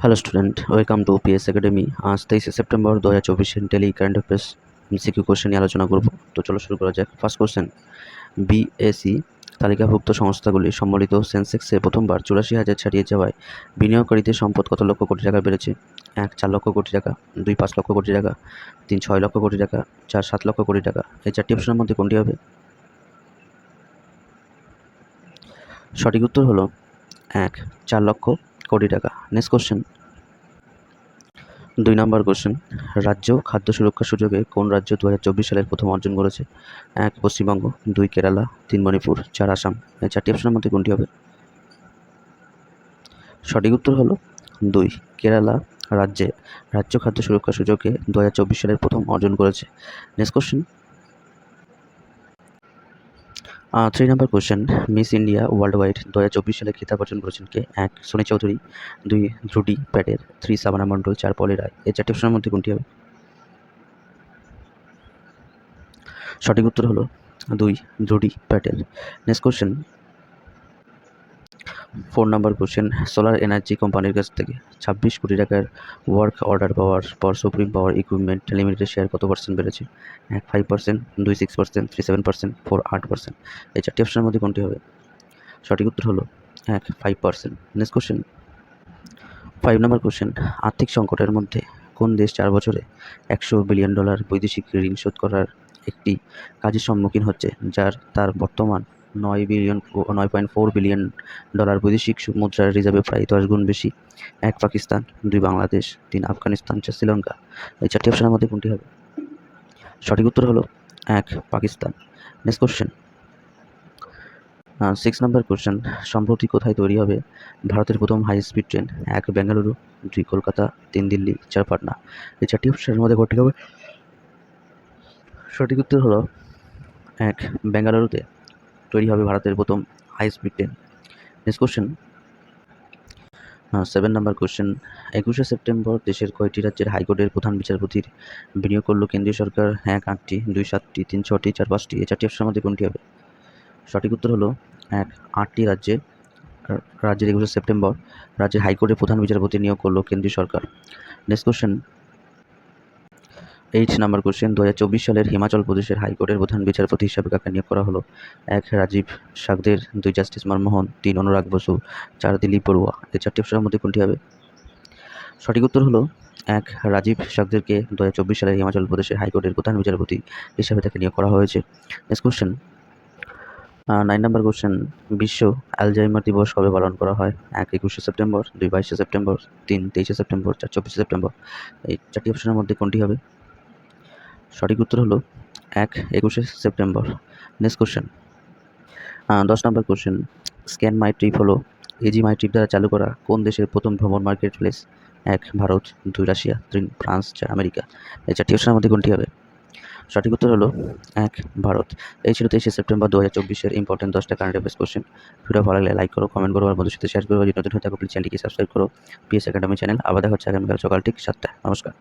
Hello student, welcome to PS academy. आज 23 September 2024 daily current affairs MCQ question নিয়ে আলোচনা করব। তো চলো শুরু করা যাক। ফার্স্ট কোশ্চেন, বিএসই তালিকাভুক্ত সংস্থাগুলি সম্বলিত সেন্সেক্সে প্রথমবার 84,000 ছাড়িয়ে যাওয়ায় বিনিয়োগকারীদের সম্পদ কত লক্ষ কোটি টাকা বেড়েছে? 1 4 লক্ষ কোটি টাকা, 2 5 লক্ষ কোটি টাকা, 3 6 লক্ষ কোটি টাকা, 4 7 লক্ষ কোটি টাকা। এই চারটি অপশনের মধ্যে কোনটি হবে? সঠিক উত্তর হলো 1 4 লক্ষ কোটি টাকা। নেক্সট কোশ্চেন, 2 নম্বর কোশ্চেন, রাজ্য খাদ্য সুরক্ষা সূচকে কোন রাজ্য 2024 সালের প্রথম অর্জন করেছে? 1 পশ্চিমবঙ্গ, 2 কেরালা, 3 মণিপুর, 4 আসাম। এই চারটি অপশনের মধ্যে কোনটি হবে? সঠিক উত্তর হলো 2 কেরালা রাজ্যে রাজ্য খাদ্য সুরক্ষা সূচকে 2024 সালের প্রথম অর্জন করেছে। নেক্সট কোশ্চেন, 3 নম্বর question, Miss India worldwide 2024 সালে খেতাব অর্জন করেছেন কে? 1 সোনি চৌধুরী, 2 ধ্রুডি প্যাটেল, 3 সাবানা মণ্ডল, 4 পলি রায়। এই চারটি অপশনের মধ্যে কোনটি হবে? সঠিক উত্তর হলো 2 ধ্রুডি প্যাটেল। নেক্সট কোশ্চেন, 4 নম্বর কোশ্চেন, সোলার এনার্জি কোম্পানির কাছ থেকে 26 কোটি টাকার ওয়ার্ক অর্ডার পাওয়ার পর সুপ্রিম পাওয়ার ইকুইপমেন্ট লিমিটেডের শেয়ার কত পার্সেন্ট বেড়েছে? 1 5%, 2 6%, 3 7%, 4 8%। এই চারটি অপশনের মধ্যে কোনটি হবে? সঠিক উত্তর হলো 1 5%। নেক্সট কোশ্চেন, 5 নম্বর কোশ্চেন, আর্থিক সংকটের মধ্যে কোন দেশ 4 বছরে $100 বিলিয়ন বৈদেশিক ঋণ শোধ করার একটি কাজের সম্মুখীন হচ্ছে, যার তার বর্তমান 9.4 বিলিয়ন বৈদেশিক মুদ্রার রিজার্ভে প্রায় 10 গুণ বেশি? 1 পাকিস্তান, 2 বাংলাদেশ, 3 আফগানিস্তান, 4 শ্রীলঙ্কা। এই চারটি অপশনের মধ্যে কোনটি হবে? সঠিক উত্তর হলো 1 পাকিস্তান। নেক্সট কোশ্চেন, 6 নম্বর কোশ্চেন, সম্প্রতি কোথায় তৈরি হবে ভারতের প্রথম high speed train? 1 Bengaluru, 2 Kolkata, 3 Delhi, 4 Patna. এই চারটি অপশনের মধ্যে কোনটি হবে? সঠিক উত্তর হলো 1 বেঙ্গালুরুতে তৈরি হবে ভারতের প্রথম high speed train. Next question, 7 নম্বর কোশ্চেন, 21 সেপ্টেম্বর দেশের কয়টি রাজ্যের হাইকোর্টের প্রধান বিচারপতির বিনিয়োগ করল কেন্দ্রীয় সরকার? 1 8টি, 2 7টি, 3 6টি, 4 5টি। এই চারটি অপশনের মধ্যে কোনটি হবে? সঠিক উত্তর হলো 1 8টি রাজ্যের 21 সেপ্টেম্বর রাজ্যের হাইকোর্টের প্রধান বিচারপতি নিয়োগ করল কেন্দ্রীয় সরকার। নেক্সট কোশ্চেন, 8 নম্বর কোশ্চেন, 2024 সালের হিমাচল প্রদেশের হাইকোর্টের প্রধান বিচারপতি হিসাবে কাকে নিয়োগ করা হলো? 1 রাজীব সাগদের, 2 জাস্টিস মনমোহন, 3 অনুরাগ বসু, 4 দিলীপ বড়ুয়া। এই চারটি অপশনের মধ্যে কোনটি হবে? সঠিক উত্তর হলো 1 রাজীব সাগদেরকে 2024 সালের হিমাচল প্রদেশের হাইকোর্টের প্রধান বিচারপতি হিসাবে তাকে নিয়োগ করা হয়েছে। নেক্সট কোশ্চেন, 9 নম্বর কোশ্চেন, বিশ্ব অ্যালজাইমার দিবস কবে পালন করা হয়? 1 21 সেপ্টেম্বর, 2 22 সেপ্টেম্বর, 3 23 সেপ্টেম্বর, 4 24 সেপ্টেম্বর। এই চারটি অপশনের মধ্যে কোনটি হবে? সঠিক উত্তর হলো 1 21 সেপ্টেম্বর। নেক্সট কোশ্চেন, 10 নম্বর কোশ্চেন, স্ক্যান মাই ট্রিপ হলো এজি মাই ট্রিপ দ্বারা চালু করা কোন দেশের প্রথম ভ্রমণ market place? 1 Bharat, 2 Russia, 3 France, 4 America. এই চারটি অপশনের মধ্যে কোনটি হবে? সঠিক উত্তর হলো 1 ভারত। এই ছিল 23 সেপ্টেম্বর 2024-এর ইম্পর্টেন্ট 10টা কারেন্ট অ্যাফেয়ার্স কোশ্চেন। ভিডিও ভালো লাগলে লাইক করো, কমেন্ট করো আর বন্ধুদের সাথে শেয়ার করো। যদি নতুন হয়ে থাকো প্লিজ চ্যানেলটিকে সাবস্ক্রাইব করো। PS academy channel. আবার দেখা হচ্ছে আগামীকাল সকাল ঠিক 7টায়। নমস্কার।